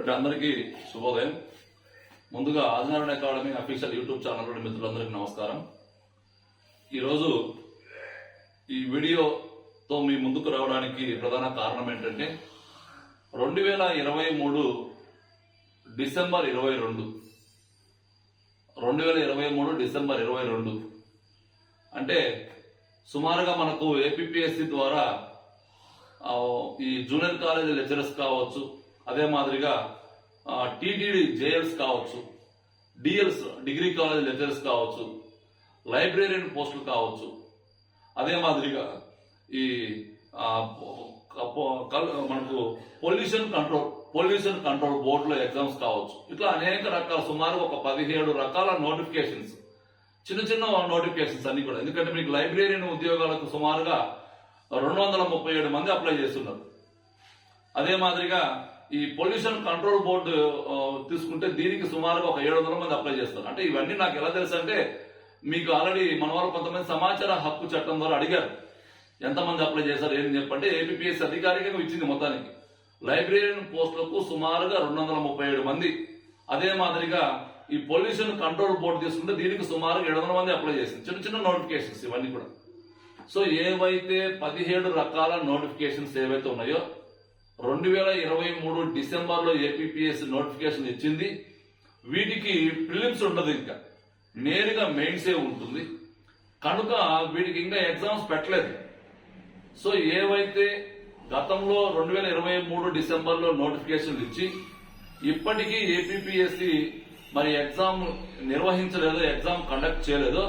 Okay, అందరికీ శుభోదయం. ముందుగా Adinarayana academy official YouTube channel మిత్రులందరికీ నమస్కారం. ఈరోజు ఈ వీడియోతో మీ ముందుకు రావడానికి ప్రధాన కారణం ఏంటంటే 2023 డిసెంబర్ 22 అంటే సుమారుగా మనకు ఏపీపీఎస్సీ ద్వారా ఈ జూనియర్ కాలేజ్ లెక్చరర్స్ కావచ్చు, అదే మాదిరిగా టీటీడీ జేఎల్స్ కావచ్చు, డిఎల్స్ డిగ్రీ కాలేజ్ లెక్చరర్స్ కావచ్చు, లైబ్రేరియన్ పోస్టులు కావచ్చు, అదే మాదిరిగా ఈ మనకు పొల్యూషన్ కంట్రోల్ బోర్డులో ఎగ్జామ్స్ కావచ్చు. ఇట్లా అనేక రకాల సుమారు ఒక 17 రకాల నోటిఫికేషన్స్, చిన్న నోటిఫికేషన్స్ అన్ని కూడా. ఎందుకంటే మీకు లైబ్రేరియన్ ఉద్యోగాలకు సుమారుగా 237 మంది అప్లై చేస్తున్నారు. అదే మాదిరిగా ఈ పొల్యూషన్ కంట్రోల్ బోర్డు తీసుకుంటే దీనికి సుమారుగా ఒక 700 మంది అప్లై చేస్తారు. అంటే ఇవన్నీ నాకు ఎలా తెలుసు అంటే, మీకు ఆల్రెడీ మన వాళ్ళు కొంతమంది సమాచార హక్కు చట్టం ద్వారా అడిగారు ఎంతమంది అప్లై చేశారు ఏం చెప్పంటే, ఏపీపీఎస్సీ అధికారికంగా ఇచ్చింది మొత్తానికి లైబ్రేరియన్ పోస్టులకు సుమారుగా 237 మంది. అదే మాదిరిగా ఈ పొల్యూషన్ కంట్రోల్ బోర్డు తీసుకుంటే దీనికి సుమారుగా 700 మంది అప్లై చేసింది. చిన్న నోటిఫికేషన్స్ ఇవన్నీ కూడా. సో ఏవైతే 17 రకాల నోటిఫికేషన్స్ ఏవైతే ఉన్నాయో 2023 డిసెంబర్లో ఏపీపీఎస్సీ నోటిఫికేషన్ ఇచ్చింది. వీటికి ప్రిలిమ్స్ ఉండదు, ఇంకా నేరుగా మెయిన్సే ఉంటుంది కనుక వీటికి ఇంకా ఎగ్జామ్స్ పెట్టలేదు. సో ఏవైతే గతంలో 2023 డిసెంబర్లో నోటిఫికేషన్లు ఇచ్చి ఇప్పటికీ ఏపీపీఎస్సీ మరి ఎగ్జామ్ నిర్వహించలేదో, ఎగ్జామ్ కండక్ట్ చేయలేదో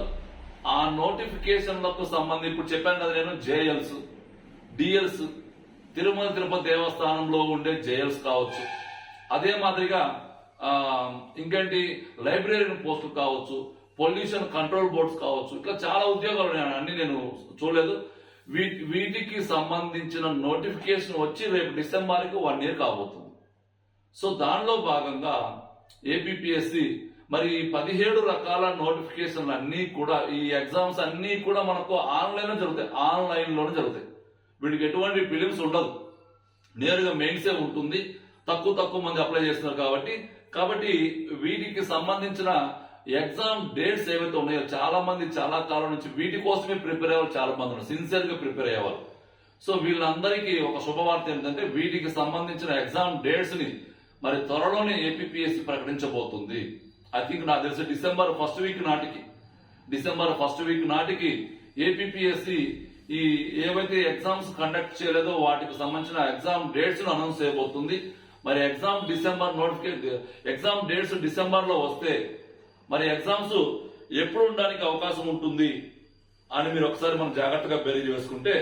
ఆ నోటిఫికేషన్లకు సంబంధించి ఇప్పుడు చెప్పాను కదా నేను, జేఎల్స్, డిఎల్స్, తిరుపతి దేవస్థానంలో ఉండే జేఎల్స్ కావచ్చు, అదే మాదిరిగా ఇంకేంటి లైబ్రేరియన్ పోస్టులు కావచ్చు, పొల్యూషన్ కంట్రోల్ బోర్డ్స్ కావచ్చు, ఇట్లా చాలా ఉద్యోగాలు ఉన్నాయి. అన్ని నేను చూడలేదు. వీటికి సంబంధించిన నోటిఫికేషన్ వచ్చి రేపు డిసెంబర్కి 1 year కాబోతుంది. సో దానిలో భాగంగా ఏపీపీఎస్సీ మరి 17 రకాల నోటిఫికేషన్లు అన్ని కూడా, ఈ ఎగ్జామ్స్ అన్ని కూడా మనకు ఆన్లైన్లోనే జరుగుతాయి. వీటికి ఎటువంటి ఫిలిమ్స్ ఉండదు, నేరుగా మెయిన్సే ఉంటుంది. తక్కువ మంది అప్లై చేస్తున్నారు కాబట్టి వీటికి సంబంధించిన ఎగ్జామ్ డేట్స్ ఏవైతే ఉన్నాయో చాలా మంది చాలా కాలం నుంచి వీటి కోసమే ప్రిపేర్ అయ్యేవాళ్ళు చాలా మంది ఉన్నారు, సిన్సియర్ గా ప్రిపేర్ అయ్యేవాళ్ళు. సో వీళ్ళందరికీ ఒక శుభవార్త ఏంటంటే వీటికి సంబంధించిన ఎగ్జామ్ డేట్స్ ని మరి త్వరలోనే ఏపీపీఎస్సీ ప్రకటించబోతుంది. ఐ థింక్ నాకు తెలిసి డిసెంబర్ ఫస్ట్ వీక్ నాటికి ఏపీపీఎస్సీ ఈ ఏవైతే ఎగ్జామ్స్ కండక్ట్ చేయలేదో వాటికి సంబంధించిన ఎగ్జామ్ డేట్స్ ను అనౌన్స్ చేయబోతుంది. మరి ఎగ్జామ్ డేట్స్ డిసెంబర్ లో వస్తే మరి ఎగ్జామ్స్ ఎప్పుడు ఉండడానికి అవకాశం ఉంటుంది అని మీరు ఒకసారి మనం జాగ్రత్తగా బేరీజ్ వేసుకుంటే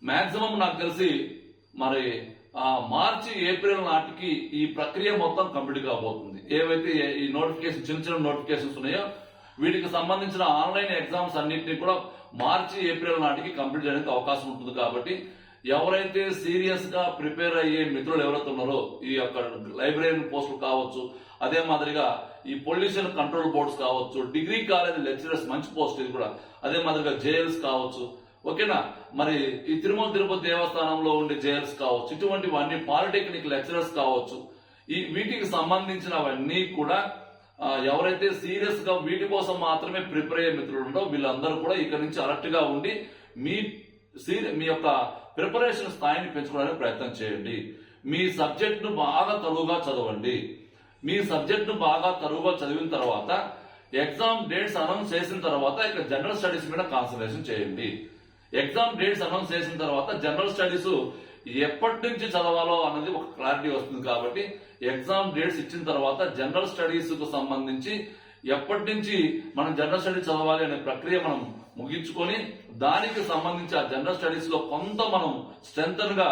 మాక్సిమం నాకు తెలిసి మరి మార్చి ఏప్రిల్ నాటికి ఈ ప్రక్రియ మొత్తం కంప్లీట్ కాబోతుంది. ఏవైతే ఈ నోటిఫికేషన్ చిన్న నోటిఫికేషన్స్ ఉన్నాయో వీటికి సంబంధించిన ఆన్లైన్ ఎగ్జామ్స్ అన్నింటినీ కూడా మార్చి ఏప్రిల్ నాటికి కంప్లీట్ చేయడానికి అవకాశం ఉంటుంది. కాబట్టి ఎవరైతే సీరియస్ గా ప్రిపేర్ అయ్యే మిత్రులు ఎవరైతే ఉన్నారో ఈ యొక్క లైబ్రేరియన్ పోస్టులు కావచ్చు, అదే మాదిరిగా ఈ పొల్యూషన్ కంట్రోల్ బోర్డ్స్ కావచ్చు, డిగ్రీ కాలేజ్ లెక్చరర్స్ మంచి పోస్ట్ ఇది కూడా, అదే మాదిరిగా జేఎల్స్ కావచ్చు, ఓకేనా, మరి ఈ తిరుపతి దేవస్థానంలో ఉండే జేఎల్స్ కావచ్చు, ఇటువంటివన్నీ పాలిటెక్నిక్ లెక్చరర్స్ కావచ్చు, వీటికి సంబంధించినవన్నీ కూడా ఎవరైతే సీరియస్ గా వీటి కోసం మాత్రమే ప్రిపేర్ అయ్యే మిత్రులు ఉండో వీళ్ళందరూ కూడా ఇక్కడ నుంచి అలర్ట్ గా ఉండి మీ యొక్క ప్రిపరేషన్ స్థాయిని పెంచుకోవడానికి ప్రయత్నం చేయండి. మీ సబ్జెక్ట్ ను బాగా తరువుగా చదవండి. మీ సబ్జెక్ట్ ను బాగా తరువుగా చదివిన తర్వాత ఎగ్జామ్ డేట్స్ అనౌన్స్ చేసిన తర్వాత ఇక్కడ జనరల్ స్టడీస్ మీద కాన్సన్ట్రేషన్ చేయండి. ఎగ్జామ్ డేట్స్ అనౌన్స్ చేసిన తర్వాత జనరల్ స్టడీస్ ఎప్పటి నుంచి చదవాలో అన్నది ఒక క్లారిటీ వస్తుంది. కాబట్టి ఎగ్జామ్ డేట్స్ ఇచ్చిన తర్వాత జనరల్ స్టడీస్ కు సంబంధించి ఎప్పటి నుంచి మనం జనరల్ స్టడీస్ చదవాలి అనే ప్రక్రియ మనం ముగించుకొని దానికి సంబంధించి ఆ జనరల్ స్టడీస్ లో కొంత మనం స్ట్రెంథన్ గా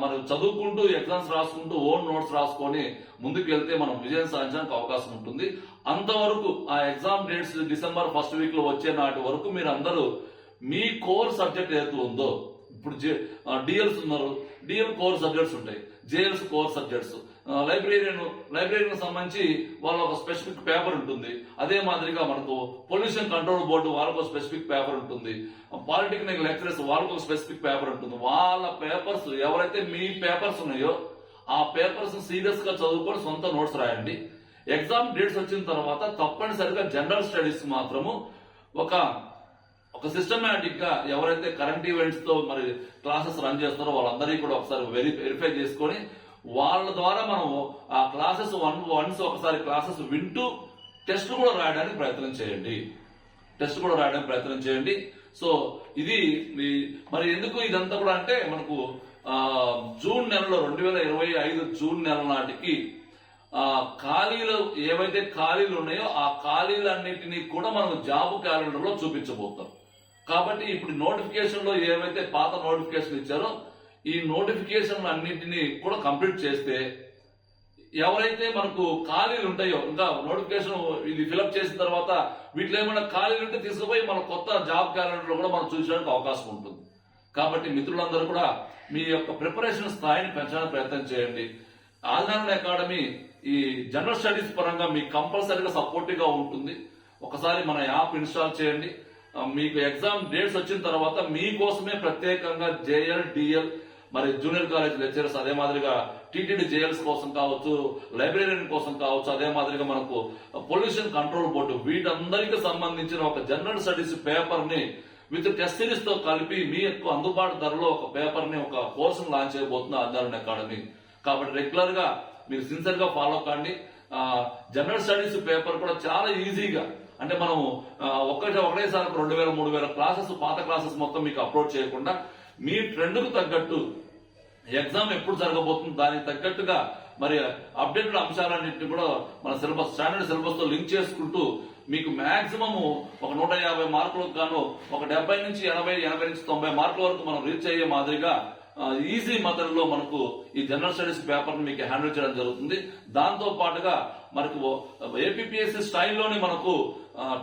మనం చదువుకుంటూ ఎగ్జామ్స్ రాసుకుంటూ ఓన్ నోట్స్ రాసుకొని ముందుకు వెళ్తే మనం విజయం సాధించడానికి అవకాశం ఉంటుంది. అంతవరకు ఆ exam dates December first week లో వచ్చే నాటి వరకు మీరు అందరూ మీ కోర్ సబ్జెక్ట్ ఏదైతే ఉందో, ఇప్పుడు డిఎల్స్ ఉన్నారు, డిఎల్ కోర్ సబ్జెక్ట్స్ ఉంటాయి, జేఎల్స్ కోర్ సబ్జెక్ట్స్, లైబ్రేరియన్ సంబంధించి వాళ్ళ ఒక స్పెసిఫిక్ పేపర్ ఉంటుంది. అదే మాదిరిగా మనకు పొల్యూషన్ కంట్రోల్ బోర్డు వాళ్ళకు స్పెసిఫిక్ పేపర్ ఉంటుంది, పాలిటెక్నిక్ లెక్చరర్స్ వాళ్ళకు స్పెసిఫిక్ పేపర్ ఉంటుంది. వాళ్ళ పేపర్స్ ఎవరైతే మీ పేపర్స్ ఉన్నాయో ఆ పేపర్స్ సీరియస్ గా చదువుకొని సొంత నోట్స్ రాయండి. ఎగ్జామ్ డేట్స్ వచ్చిన తర్వాత తప్పనిసరిగా జనరల్ స్టడీస్ మాత్రము ఒక సిస్టమేటిక్ గా ఎవరైతే కరెంట్ ఈవెంట్స్ తో మరి క్లాసెస్ రన్ చేస్తున్నారో వాళ్ళందరికీ కూడా ఒకసారి వెరిఫై చేసుకొని వాళ్ళ ద్వారా మనం ఆ క్లాసెస్ ఒకసారి క్లాసెస్ వింటూ టెస్ట్ కూడా రాయడానికి ప్రయత్నం చేయండి. సో ఇది మరి ఎందుకు ఇదంతా కూడా అంటే మనకు జూన్ నెలలో 2025 జూన్ నెల నాటికి ఖాళీలు ఏవైతే ఖాళీలు ఉన్నాయో ఆ ఖాళీలన్నింటినీ కూడా మనం జాబ్ క్యాలెండర్ లో చూపించబోతాం. కాబట్టి ఇప్పుడు నోటిఫికేషన్ లో ఏవైతే పాత నోటిఫికేషన్ ఇచ్చారో ఈ నోటిఫికేషన్ అన్నింటినీ కూడా కంప్లీట్ చేస్తే ఎవరైతే మనకు ఖాళీలు ఉంటాయో ఇంకా నోటిఫికేషన్ ఇది ఫిలప్ చేసిన తర్వాత వీటిలో ఏమైనా ఖాళీలు ఉంటే తీసుకుపోయి మన కొత్త జాబ్ క్యాలెండర్ లో కూడా మనం చూసడానికి అవకాశం ఉంటుంది. కాబట్టి మిత్రులందరూ కూడా మీ యొక్క ప్రిపరేషన్ స్థాయిని పెంచడానికి ప్రయత్నం చేయండి. ఆల్నారాయణ అకాడమీ ఈ జనరల్ స్టడీస్ పరంగా మీకు కంపల్సరీగా సపోర్టివ్ గా ఉంటుంది. ఒకసారి మన యాప్ ఇన్స్టాల్ చేయండి. మీకు ఎగ్జామ్ డేట్స్ వచ్చిన తర్వాత మీకోసమే ప్రత్యేకంగా జేఎల్ డిఎల్ మరి జూనియర్ కాలేజ్ లెక్చరర్స్ అదే మాదిరిగా టీటీడీ జేఎల్స్ కోసం కావచ్చు, లైబ్రరీన్ కోసం కావచ్చు, అదే మాదిరిగా మనకు పొల్యూషన్ కంట్రోల్ బోర్డు వీటందరికి సంబంధించిన ఒక జనరల్ స్టడీస్ పేపర్ ని విత్ టెస్ట్ సిరీస్ తో కలిపి మీ యొక్క అందుబాటు ధరలో ఒక పేపర్ ని ఒక కోర్సును లాంచ్ చేయబోతుంది ఆల్నారాయణ అకాడమీ. కాబట్టి రెగ్యులర్ గా మీరు సిన్సియర్ గా ఫాలో కండి. జనరల్ స్టడీస్ పేపర్ కూడా చాలా ఈజీగా అంటే మనము ఒకటేసారి 2000-3000 క్లాసెస్ పాత క్లాసెస్ మొత్తం మీకు అప్లోడ్ చేయకుండా మీ ట్రెండ్ కు తగ్గట్టు ఎగ్జామ్ ఎప్పుడు జరగబోతుంది దానికి తగ్గట్టుగా మరి అప్డేటెడ్ అంశాలన్నింటినీ కూడా మన స్టాండర్డ్ సిలబస్ తో లింక్ చేసుకుంటూ మీకు మాక్సిమం ఒక 150 మార్కులకు గాను ఒక 70 నుంచి 80 నుంచి 90 మార్కుల వరకు మనం రీచ్ అయ్యే మాదిరిగా ఈజీ మెథడ్ లో మనకు ఈ జనరల్ స్టడీస్ పేపర్ ని మీకు హ్యాండిల్ చేయడం జరుగుతుంది. దాంతో పాటుగా మనకు ఏపీపీఎస్సీ స్టైల్లోనే మనకు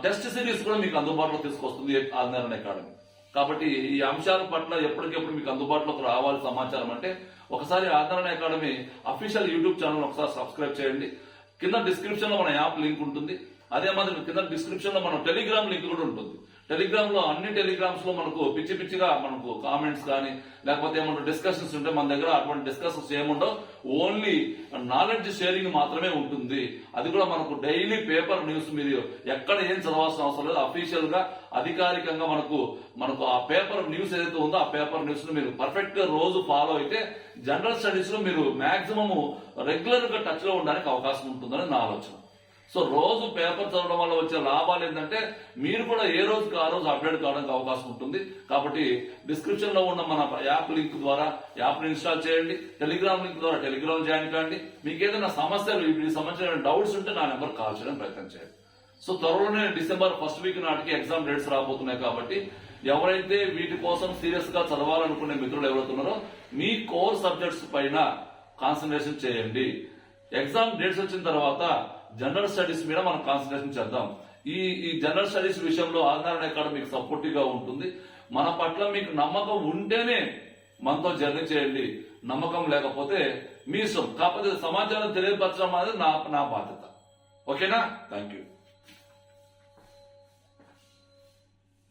టెస్ట్ సిరీస్ కూడా మీకు అందుబాటులో తీసుకొస్తుంది ఆల్నారాయణ అకాడమీ. కాబట్టి ఈ అంశాల పట్ల ఎప్పటికెప్పుడు మీకు అందుబాటులోకి రావాలి సమాచారం అంటే ఒకసారి ఆల్నారాయణ అకాడమీ అఫీషియల్ యూట్యూబ్ ఛానల్ ఒకసారి సబ్స్క్రైబ్ చేయండి. కింద డిస్క్రిప్షన్ లో మన యాప్ లింక్ ఉంటుంది. అదే మాదిరి కింద డిస్క్రిప్షన్ లో మన టెలిగ్రామ్ లింక్ కూడా ఉంటుంది. టెలిగ్రామ్ లో అన్ని టెలిగ్రామ్స్ లో మనకు పిచ్చిగా మనకు కామెంట్స్ కానీ లేకపోతే ఏమన్నా డిస్కషన్స్ ఉంటే మన దగ్గర అటువంటి డిస్కషన్స్ ఏముండవు. ఓన్లీ నాలెడ్జ్ షేరింగ్ మాత్రమే ఉంటుంది. అది కూడా మనకు డైలీ పేపర్ న్యూస్ మీరు ఎక్కడ ఏం చదవాల్సిన అవసరం లేదు. అఫీషియల్ గా అధికారికంగా మనకు ఆ పేపర్ న్యూస్ ఏదైతే ఉందో ఆ పేపర్ న్యూస్ ను మీరు పర్ఫెక్ట్ గా రోజు ఫాలో అయితే జనరల్ స్టడీస్ లో మీరు మాక్సిమం రెగ్యులర్ గా టచ్ లో ఉండడానికి అవకాశం ఉంటుందని నా ఆలోచన. సో రోజు పేపర్ చదవడం వల్ల వచ్చే లాభాలు ఏంటంటే మీరు కూడా ఏ రోజుకి ఆ రోజు అప్డేట్ కావడానికి అవకాశం ఉంటుంది. కాబట్టి డిస్క్రిప్షన్ లో ఉన్న మన యాప్ లింక్ ద్వారా యాప్ ని ఇన్స్టాల్ చేయండి. టెలిగ్రామ్ లింక్ ద్వారా టెలిగ్రామ్ జాయిన్ కండి. మీకు ఏదైనా సమస్యలు వీటికి సంబంధించిన డౌట్స్ ఉంటే నా నెంబర్ కాల్ చేయడం ప్రయత్నం చేయండి. సో త్వరలోనే డిసెంబర్ ఫస్ట్ వీక్ నాటికి ఎగ్జామ్ డేట్స్ రాబోతున్నాయి. కాబట్టి ఎవరైతే వీటి కోసం సీరియస్ గా చదవాలనుకునే మిత్రులు ఎవరైతున్నారో మీ కోర్ సబ్జెక్ట్స్ పైన కాన్సన్ట్రేషన్ చేయండి. ఎగ్జామ్ డేట్స్ వచ్చిన తర్వాత జనరల్ స్టడీస్ మీద మనం కాన్సన్ట్రేషన్ చేద్దాం. ఈ జనరల్ స్టడీస్ విషయంలో ఆల్నారాయణ అకాడమీ సపోర్టివ్ గా ఉంటుంది. మన పట్ల మీకు నమ్మకం ఉంటేనే మనతో జర్నీ చేయండి. నమ్మకం లేకపోతే మీ ఇష్టం. కాకపోతే సమాచారం తెలియపరచడం అనేది నా బాధ్యత. ఓకేనా? Thank you.